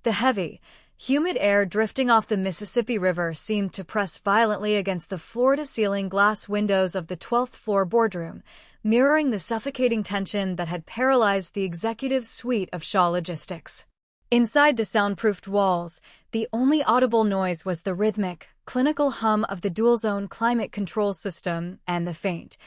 The heavy, humid air drifting off the Mississippi River seemed to press violently against the floor-to-ceiling glass windows of the 12th floor boardroom, mirroring the suffocating tension that had paralyzed the executive suite of Shaw Logistics. Inside the soundproofed walls, the only audible noise was the rhythmic, clinical hum of the dual-zone climate control system and the faint,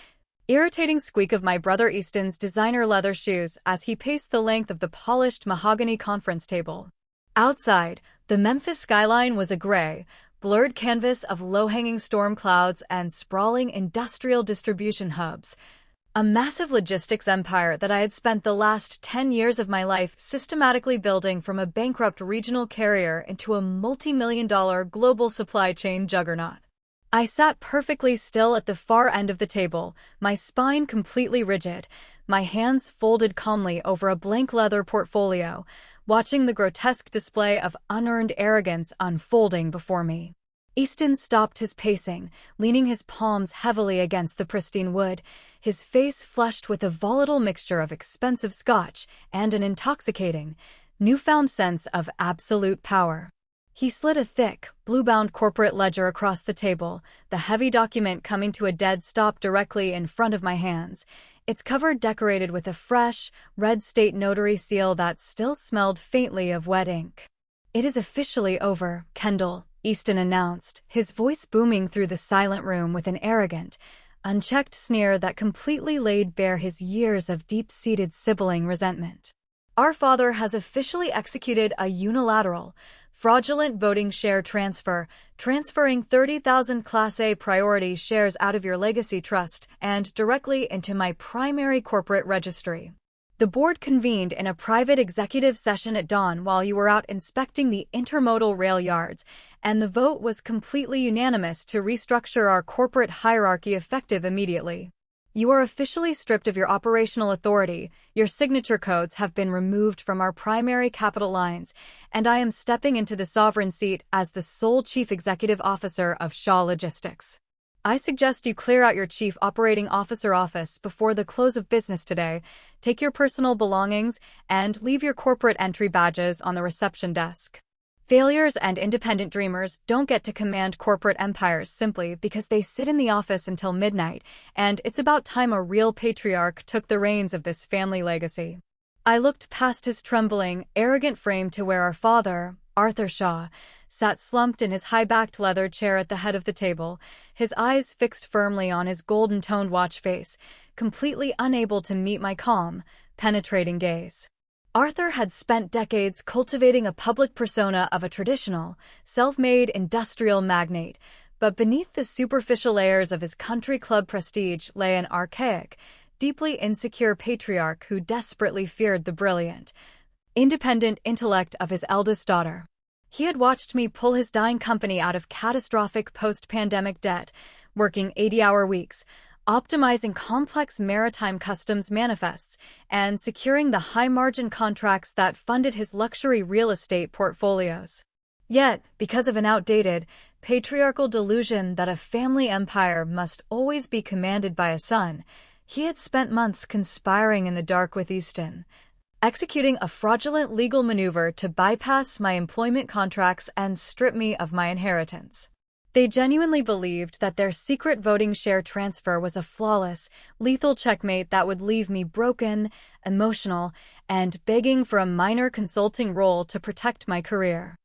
irritating squeak of my brother Easton's designer leather shoes as he paced the length of the polished mahogany conference table. Outside, the Memphis skyline was a gray, blurred canvas of low-hanging storm clouds and sprawling industrial distribution hubs, a massive logistics empire that I had spent the last 10 years of my life systematically building from a bankrupt regional carrier into a multi-million-dollar global supply chain juggernaut. I sat perfectly still at the far end of the table, my spine completely rigid, my hands folded calmly over a blank leather portfolio, watching the grotesque display of unearned arrogance unfolding before me. Easton stopped his pacing, leaning his palms heavily against the pristine wood, his face flushed with a volatile mixture of expensive scotch and an intoxicating, newfound sense of absolute power. He slid a thick, blue-bound corporate ledger across the table, the heavy document coming to a dead stop directly in front of my hands, its cover decorated with a fresh, red state notary seal that still smelled faintly of wet ink. "It is officially over, Kendall," Easton announced, his voice booming through the silent room with an arrogant, unchecked sneer that completely laid bare his years of deep-seated sibling resentment. "Our father has officially executed a unilateral, fraudulent voting share transfer, transferring 30,000 Class A priority shares out of your legacy trust and directly into my primary corporate registry. The board convened in a private executive session at dawn while you were out inspecting the intermodal rail yards, and the vote was completely unanimous to restructure our corporate hierarchy effective immediately. You are officially stripped of your operational authority, your signature codes have been removed from our primary capital lines, and I am stepping into the sovereign seat as the sole Chief Executive Officer of Shaw Logistics. I suggest you clear out your Chief Operating Officer office before the close of business today, take your personal belongings, and leave your corporate entry badges on the reception desk. Failures and independent dreamers don't get to command corporate empires simply because they sit in the office until midnight, and it's about time a real patriarch took the reins of this family legacy." I looked past his trembling, arrogant frame to where our father, Arthur Shaw, sat slumped in his high-backed leather chair at the head of the table, his eyes fixed firmly on his golden-toned watch face, completely unable to meet my calm, penetrating gaze. Arthur had spent decades cultivating a public persona of a traditional, self-made industrial magnate, but beneath the superficial layers of his country club prestige lay an archaic, deeply insecure patriarch who desperately feared the brilliant, independent intellect of his eldest daughter. He had watched me pull his dying company out of catastrophic post-pandemic debt, working 80-hour weeks, optimizing complex maritime customs manifests, and securing the high-margin contracts that funded his luxury real estate portfolios. Yet, because of an outdated, patriarchal delusion that a family empire must always be commanded by a son, he had spent months conspiring in the dark with Easton, executing a fraudulent legal maneuver to bypass my employment contracts and strip me of my inheritance. They genuinely believed that their secret voting share transfer was a flawless, lethal checkmate that would leave me broken, emotional, and begging for a minor consulting role to protect my career.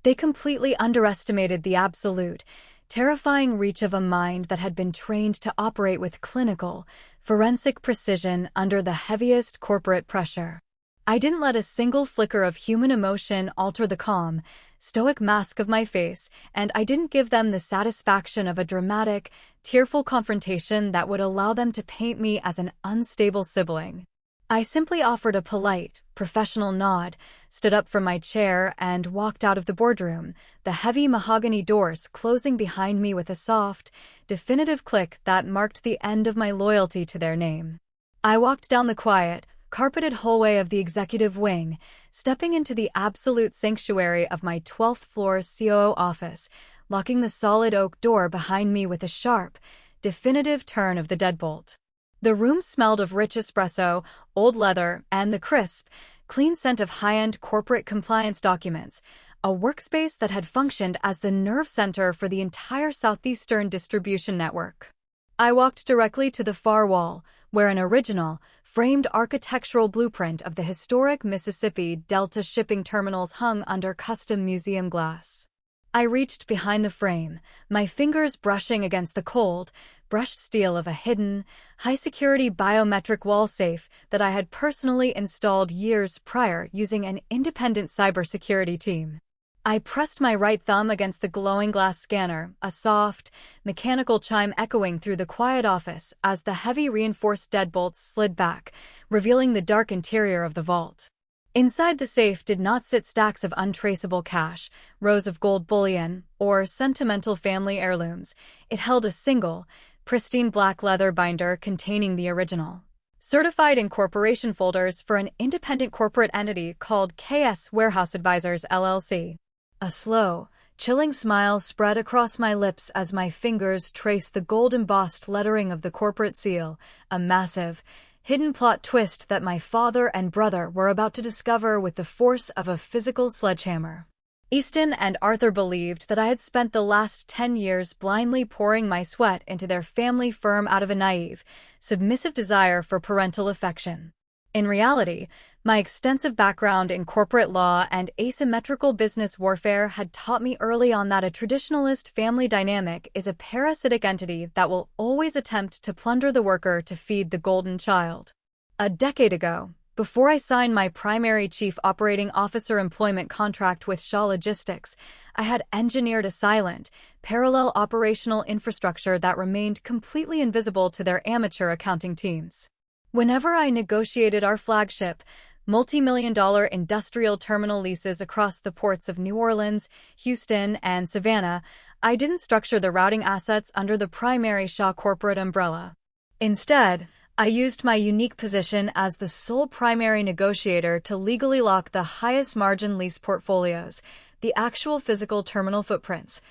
They completely underestimated the absolute, terrifying reach of a mind that had been trained to operate with clinical, forensic precision under the heaviest corporate pressure. I didn't let a single flicker of human emotion alter the calm, stoic mask of my face, and I didn't give them the satisfaction of a dramatic, tearful confrontation that would allow them to paint me as an unstable sibling. I simply offered a polite, professional nod, stood up from my chair, and walked out of the boardroom, the heavy mahogany doors closing behind me with a soft, definitive click that marked the end of my loyalty to their name. I walked down the quiet, carpeted hallway of the executive wing, stepping into the absolute sanctuary of my 12th floor COO office, locking the solid oak door behind me with a sharp, definitive turn of the deadbolt. The room smelled of rich espresso, old leather, and the crisp, clean scent of high-end corporate compliance documents, a workspace that had functioned as the nerve center for the entire Southeastern distribution network. I walked directly to the far wall, where an original, framed architectural blueprint of the historic Mississippi Delta shipping terminals hung under custom museum glass. I reached behind the frame, my fingers brushing against the cold, brushed steel of a hidden, high-security biometric wall safe that I had personally installed years prior using an independent cybersecurity team. I pressed my right thumb against the glowing glass scanner, a soft, mechanical chime echoing through the quiet office as the heavy reinforced deadbolts slid back, revealing the dark interior of the vault. Inside the safe did not sit stacks of untraceable cash, rows of gold bullion, or sentimental family heirlooms. It held a single, pristine black leather binder containing the original, certified incorporation folders for an independent corporate entity called KS Warehouse Advisors LLC. A slow, chilling smile spread across my lips as my fingers traced the gold-embossed lettering of the corporate seal, a massive, hidden plot twist that my father and brother were about to discover with the force of a physical sledgehammer. Easton and Arthur believed that I had spent the last 10 years blindly pouring my sweat into their family firm out of a naive, submissive desire for parental affection. In reality, my extensive background in corporate law and asymmetrical business warfare had taught me early on that a traditionalist family dynamic is a parasitic entity that will always attempt to plunder the worker to feed the golden child. A decade ago, before I signed my primary chief operating officer employment contract with Shaw Logistics, I had engineered a silent, parallel operational infrastructure that remained completely invisible to their amateur accounting teams. Whenever I negotiated our flagship, multi-million-dollar industrial terminal leases across the ports of New Orleans, Houston, and Savannah, I didn't structure the routing assets under the primary Shaw corporate umbrella. Instead, I used my unique position as the sole primary negotiator to legally lock the highest margin lease portfolios, the actual physical terminal footprints,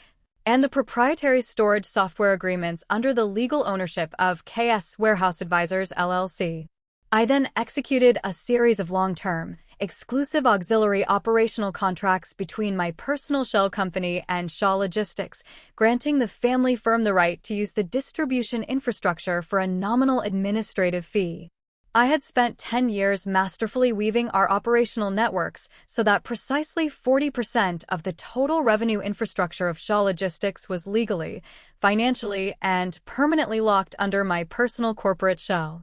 and the proprietary storage software agreements under the legal ownership of KS Warehouse Advisors LLC. I then executed a series of long-term, exclusive auxiliary operational contracts between my personal shell company and Shaw Logistics, granting the family firm the right to use the distribution infrastructure for a nominal administrative fee. I had spent 10 years masterfully weaving our operational networks so that precisely 40% of the total revenue infrastructure of Shaw Logistics was legally, financially, and permanently locked under my personal corporate shell.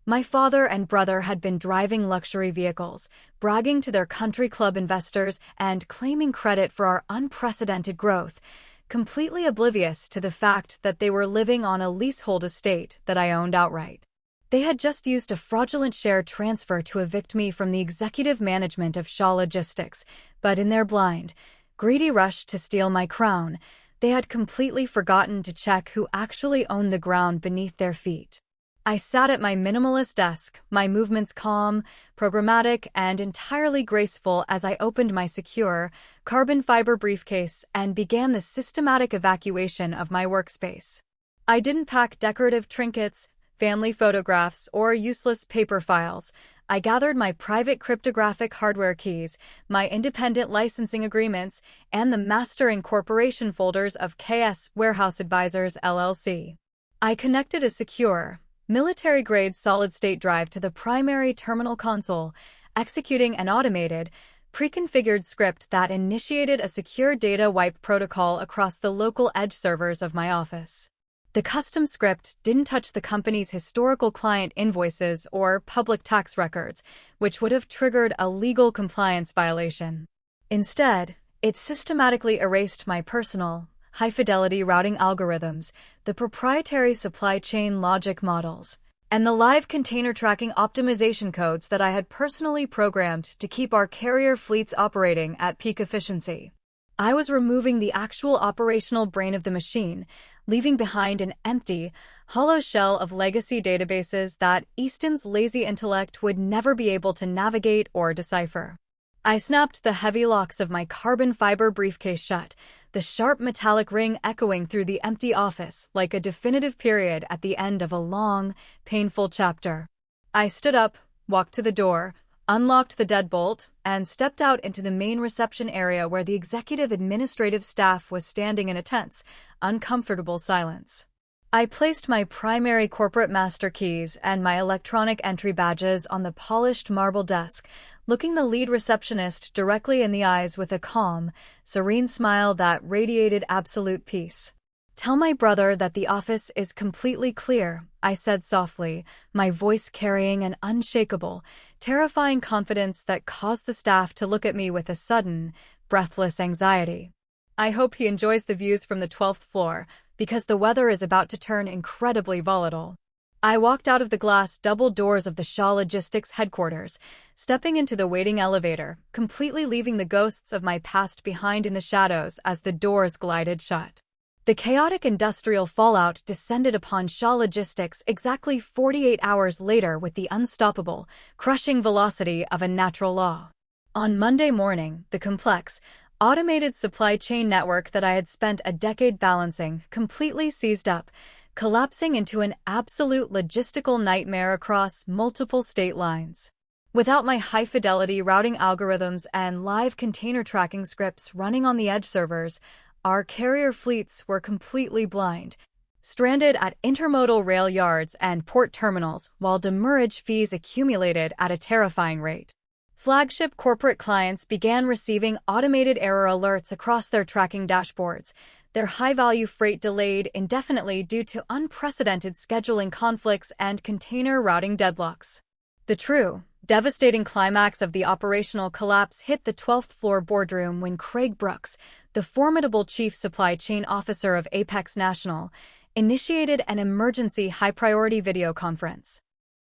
My father and brother had been driving luxury vehicles, bragging to their country club investors and claiming credit for our unprecedented growth, completely oblivious to the fact that they were living on a leasehold estate that I owned outright. They had just used a fraudulent share transfer to evict me from the executive management of Shaw Logistics, but in their blind, greedy rush to steal my crown, they had completely forgotten to check who actually owned the ground beneath their feet. I sat at my minimalist desk, my movements calm, programmatic, and entirely graceful as I opened my secure, carbon fiber briefcase and began the systematic evacuation of my workspace. I didn't pack decorative trinkets, family photographs, or useless paper files. I gathered my private cryptographic hardware keys, my independent licensing agreements, and the master incorporation folders of KS Warehouse Advisors LLC. I connected a secure, military-grade solid-state drive to the primary terminal console, executing an automated, pre-configured script that initiated a secure data wipe protocol across the local edge servers of my office. The custom script didn't touch the company's historical client invoices or public tax records, which would have triggered a legal compliance violation. Instead, it systematically erased my personal, high-fidelity routing algorithms, the proprietary supply chain logic models, and the live container tracking optimization codes that I had personally programmed to keep our carrier fleets operating at peak efficiency. I was removing the actual operational brain of the machine, leaving behind an empty, hollow shell of legacy databases that Easton's lazy intellect would never be able to navigate or decipher. I snapped the heavy locks of my carbon fiber briefcase shut, the sharp metallic ring echoing through the empty office like a definitive period at the end of a long, painful chapter. I stood up, walked to the door, unlocked the deadbolt, and stepped out into the main reception area where the executive administrative staff was standing in a tense, uncomfortable silence. I placed my primary corporate master keys and my electronic entry badges on the polished marble desk, looking the lead receptionist directly in the eyes with a calm, serene smile that radiated absolute peace. "Tell my brother that the office is completely clear," I said softly, my voice carrying an unshakable, terrifying confidence that caused the staff to look at me with a sudden, breathless anxiety. "I hope he enjoys the views from the 12th floor, because the weather is about to turn incredibly volatile." I walked out of the glass double doors of the Shaw Logistics headquarters, stepping into the waiting elevator, completely leaving the ghosts of my past behind in the shadows as the doors glided shut. The chaotic industrial fallout descended upon Shaw Logistics exactly 48 hours later with the unstoppable, crushing velocity of a natural law. On Monday morning, the complex, automated supply chain network that I had spent a decade balancing completely seized up, collapsing into an absolute logistical nightmare across multiple state lines. Without my high-fidelity routing algorithms and live container tracking scripts running on the edge servers, our carrier fleets were completely blind, stranded at intermodal rail yards and port terminals while demurrage fees accumulated at a terrifying rate. Flagship corporate clients began receiving automated error alerts across their tracking dashboards, their high-value freight delayed indefinitely due to unprecedented scheduling conflicts and container routing deadlocks. The true, devastating climax of the operational collapse hit the 12th floor boardroom when Craig Brooks, the formidable chief supply chain officer of Apex National, initiated an emergency high-priority video conference.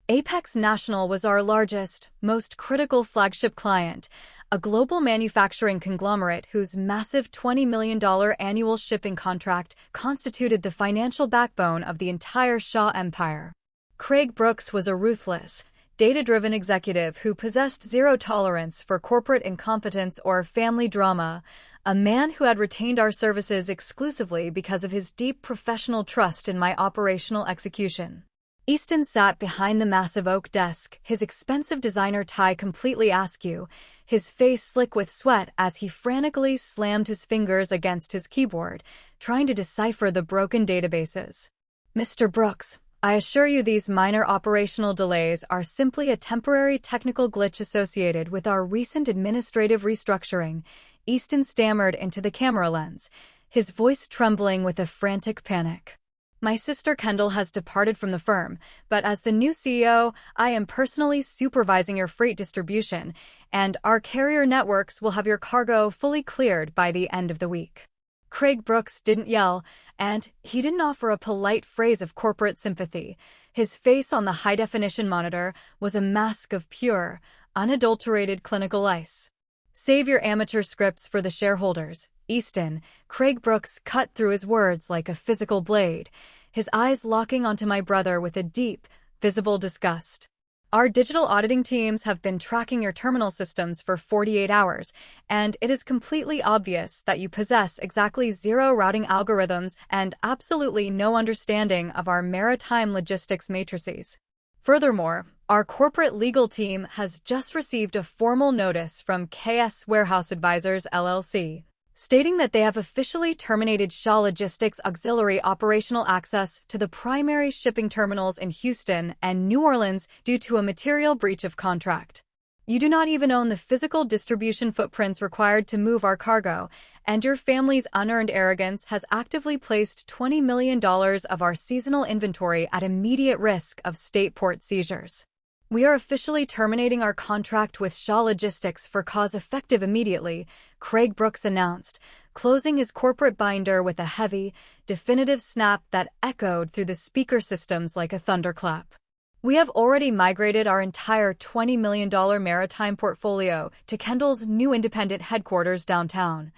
Apex National was our largest, most critical flagship client, a global manufacturing conglomerate whose massive $20 million annual shipping contract constituted the financial backbone of the entire Shaw empire. Craig Brooks was a ruthless, data-driven executive who possessed zero tolerance for corporate incompetence or family drama, a man who had retained our services exclusively because of his deep professional trust in my operational execution. Easton sat behind the massive oak desk, his expensive designer tie completely askew, his face slick with sweat as he frantically slammed his fingers against his keyboard, trying to decipher the broken databases. "Mr. Brooks, I assure you these minor operational delays are simply a temporary technical glitch associated with our recent administrative restructuring," Easton stammered into the camera lens, his voice trembling with a frantic panic. "My sister Kendall has departed from the firm, but as the new CEO, I am personally supervising your freight distribution, and our carrier networks will have your cargo fully cleared by the end of the week." Craig Brooks didn't yell, and he didn't offer a polite phrase of corporate sympathy. His face on the high-definition monitor was a mask of pure, unadulterated clinical ice. "Save your amateur scripts for the shareholders, Easton," Craig Brooks cut through his words like a physical blade, his eyes locking onto my brother with a deep, visible disgust. "Our digital auditing teams have been tracking your terminal systems for 48 hours, and it is completely obvious that you possess exactly zero routing algorithms and absolutely no understanding of our maritime logistics matrices. Furthermore, our corporate legal team has just received a formal notice from KS Warehouse Advisors LLC, stating that they have officially terminated Shaw Logistics auxiliary operational access to the primary shipping terminals in Houston and New Orleans due to a material breach of contract. You do not even own the physical distribution footprints required to move our cargo, and your family's unearned arrogance has actively placed $20 million of our seasonal inventory at immediate risk of state port seizures. We are officially terminating our contract with Shaw Logistics for cause effective immediately," Craig Brooks announced, closing his corporate binder with a heavy, definitive snap that echoed through the speaker systems like a thunderclap. "We have already migrated our entire $20 million maritime portfolio to Kendall's new independent headquarters downtown,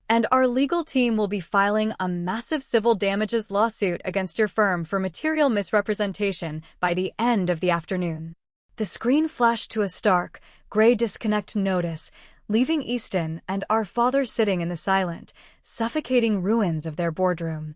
and our legal team will be filing a massive civil damages lawsuit against your firm for material misrepresentation by the end of the afternoon." The screen flashed to a stark, gray disconnect notice, leaving Easton and our father sitting in the silent, suffocating ruins of their boardroom,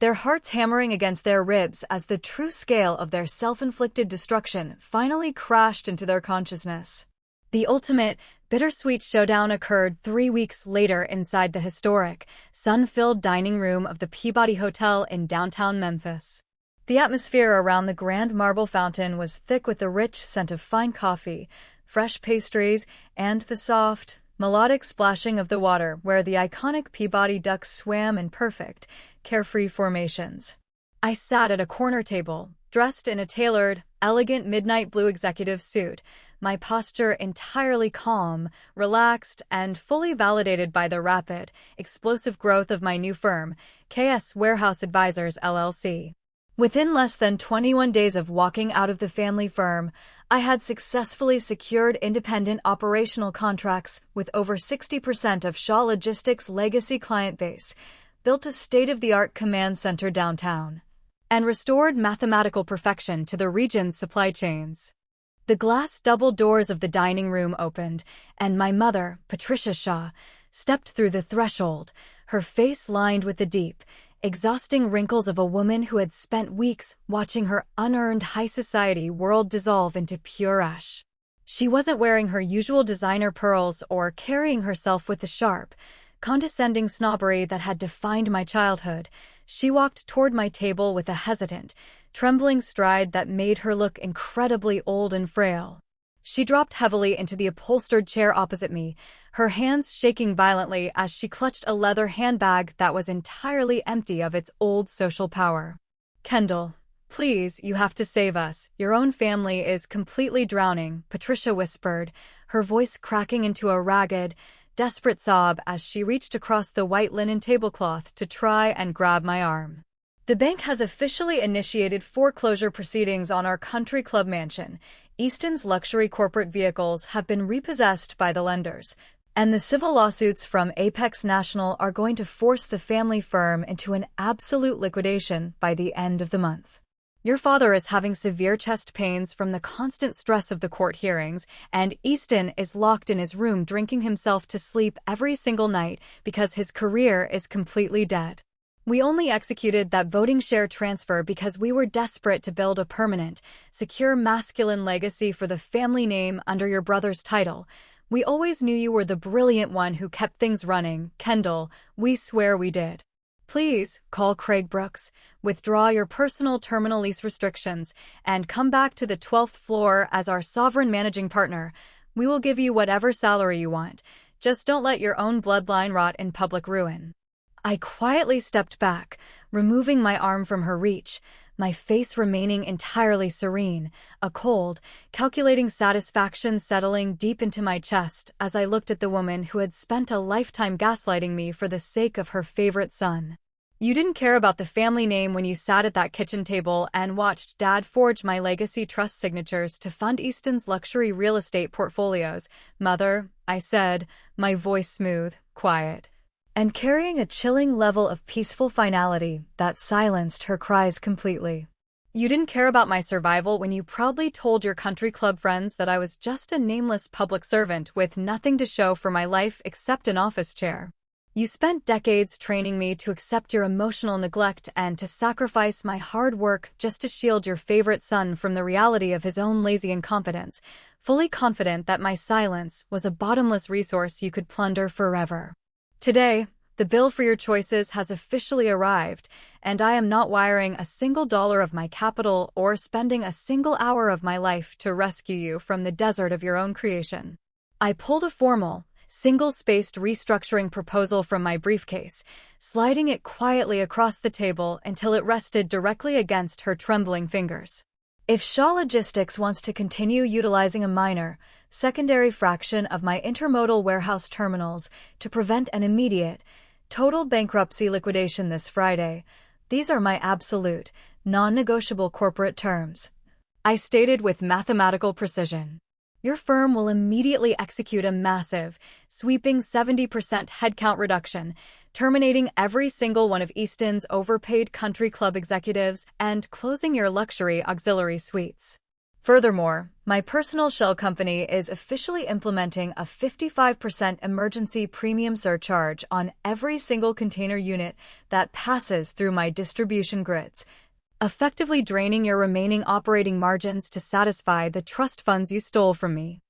their hearts hammering against their ribs as the true scale of their self-inflicted destruction finally crashed into their consciousness. The ultimate, bittersweet showdown occurred 3 weeks later inside the historic, sun-filled dining room of the Peabody Hotel in downtown Memphis. The atmosphere around the grand marble fountain was thick with the rich scent of fine coffee, fresh pastries, and the soft, melodic splashing of the water where the iconic Peabody ducks swam in perfect, carefree formations. I sat at a corner table, dressed in a tailored, elegant midnight blue executive suit, my posture entirely calm, relaxed, and fully validated by the rapid, explosive growth of my new firm, KS Warehouse Advisors LLC. Within less than 21 days of walking out of the family firm, I had successfully secured independent operational contracts with over 60% of Shaw Logistics' legacy client base, built a state-of-the-art command center downtown, and restored mathematical perfection to the region's supply chains. The glass double doors of the dining room opened, and my mother, Patricia Shaw, stepped through the threshold, her face lined with the deep, exhausting wrinkles of a woman who had spent weeks watching her unearned high society world dissolve into pure ash. She wasn't wearing her usual designer pearls or carrying herself with the sharp, condescending snobbery that had defined my childhood. She walked toward my table with a hesitant, trembling stride that made her look incredibly old and frail. She dropped heavily into the upholstered chair opposite me, her hands shaking violently as she clutched a leather handbag that was entirely empty of its old social power. "Kendall, please, you have to save us. Your own family is completely drowning," Patricia whispered, her voice cracking into a ragged, desperate sob as she reached across the white linen tablecloth to try and grab my arm. "The bank has officially initiated foreclosure proceedings on our country club mansion. Easton's luxury corporate vehicles have been repossessed by the lenders, and the civil lawsuits from Apex National are going to force the family firm into an absolute liquidation by the end of the month. Your father is having severe chest pains from the constant stress of the court hearings, and Easton is locked in his room drinking himself to sleep every single night because his career is completely dead. We only executed that voting share transfer because we were desperate to build a permanent, secure masculine legacy for the family name under your brother's title. We always knew you were the brilliant one who kept things running, Kendall. We swear we did. Please, call Craig Brooks, withdraw your personal terminal lease restrictions, and come back to the 12th floor as our sovereign managing partner. We will give you whatever salary you want. Just don't let your own bloodline rot in public ruin." I quietly stepped back, removing my arm from her reach, my face remaining entirely serene, a cold, calculating satisfaction settling deep into my chest as I looked at the woman who had spent a lifetime gaslighting me for the sake of her favorite son. "You didn't care about the family name when you sat at that kitchen table and watched Dad forge my legacy trust signatures to fund Easton's luxury real estate portfolios, Mother," I said, my voice smooth, quiet, and carrying a chilling level of peaceful finality that silenced her cries completely. "You didn't care about my survival when you proudly told your country club friends that I was just a nameless public servant with nothing to show for my life except an office chair. You spent decades training me to accept your emotional neglect and to sacrifice my hard work just to shield your favorite son from the reality of his own lazy incompetence, fully confident that my silence was a bottomless resource you could plunder forever. Today, the bill for your choices has officially arrived, and I am not wiring a single dollar of my capital or spending a single hour of my life to rescue you from the desert of your own creation." I pulled a formal, single-spaced restructuring proposal from my briefcase, sliding it quietly across the table until it rested directly against her trembling fingers. "If Shaw Logistics wants to continue utilizing a minor, secondary fraction of my intermodal warehouse terminals to prevent an immediate, total bankruptcy liquidation this Friday, these are my absolute, non-negotiable corporate terms," I stated with mathematical precision. "Your firm will immediately execute a massive, sweeping 70% headcount reduction, terminating every single one of Easton's overpaid country club executives and closing your luxury auxiliary suites. Furthermore, my personal shell company is officially implementing a 55% emergency premium surcharge on every single container unit that passes through my distribution grids, effectively draining your remaining operating margins to satisfy the trust funds you stole from me."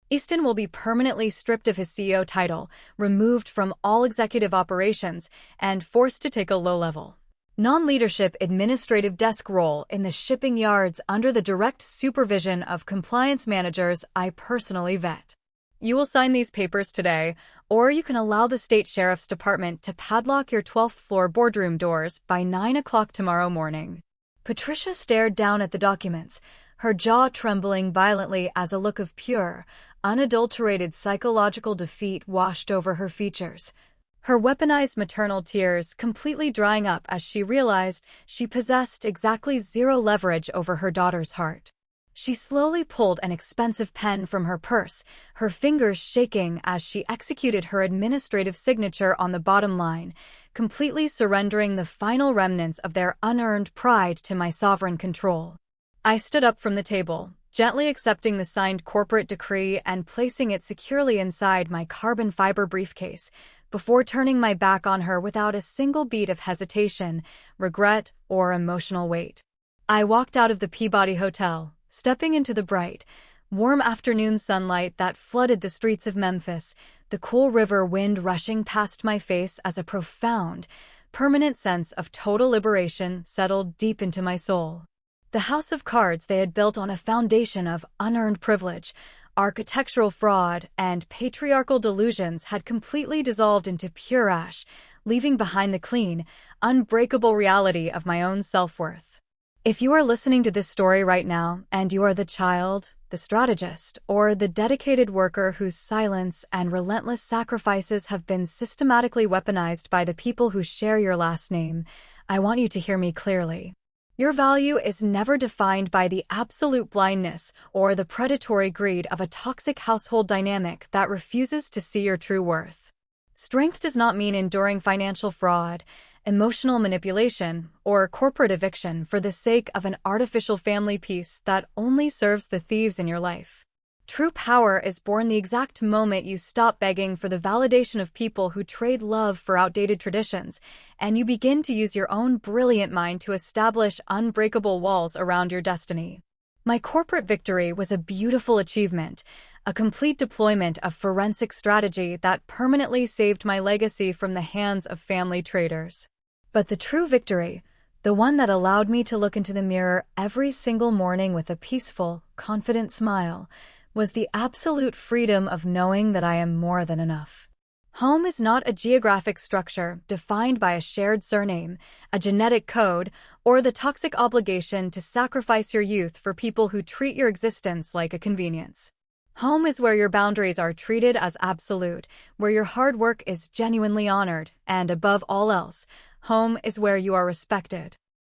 Easton will be permanently stripped of his CEO title, removed from all executive operations, and forced to take a low-level, non-leadership administrative desk role in the shipping yards under the direct supervision of compliance managers I personally vet. You will sign these papers today, or you can allow the state sheriff's department to padlock your 12th floor boardroom doors by 9 o'clock tomorrow morning. Patricia stared down at the documents, her jaw trembling violently as a look of pure, unadulterated psychological defeat washed over her features. Her weaponized maternal tears completely drying up as she realized she possessed exactly zero leverage over her daughter's heart. She slowly pulled an expensive pen from her purse, her fingers shaking as she executed her administrative signature on the bottom line, completely surrendering the final remnants of their unearned pride to my sovereign control. I stood up from the table, gently accepting the signed corporate decree and placing it securely inside my carbon fiber briefcase, before turning my back on her without a single beat of hesitation, regret, or emotional weight. I walked out of the Peabody Hotel, stepping into the bright, warm afternoon sunlight that flooded the streets of Memphis, the cool river wind rushing past my face as a profound, permanent sense of total liberation settled deep into my soul. The house of cards they had built on a foundation of unearned privilege, architectural fraud, and patriarchal delusions had completely dissolved into pure ash, leaving behind the clean, unbreakable reality of my own self-worth. If you are listening to this story right now, and you are the child, the strategist, or the dedicated worker whose silence and relentless sacrifices have been systematically weaponized by the people who share your last name, I want you to hear me clearly. Your value is never defined by the absolute blindness or the predatory greed of a toxic household dynamic that refuses to see your true worth. Strength does not mean enduring financial fraud, emotional manipulation, or corporate eviction for the sake of an artificial family peace that only serves the thieves in your life. True power is born the exact moment you stop begging for the validation of people who trade love for outdated traditions, and you begin to use your own brilliant mind to establish unbreakable walls around your destiny. My corporate victory was a beautiful achievement, a complete deployment of forensic strategy that permanently saved my legacy from the hands of family traitors. But the true victory, the one that allowed me to look into the mirror every single morning with a peaceful, confident smile, was the absolute freedom of knowing that I am more than enough. Home is not a geographic structure defined by a shared surname, a genetic code, or the toxic obligation to sacrifice your youth for people who treat your existence like a convenience. Home is where your boundaries are treated as absolute, where your hard work is genuinely honored, and above all else, home is where you are respected.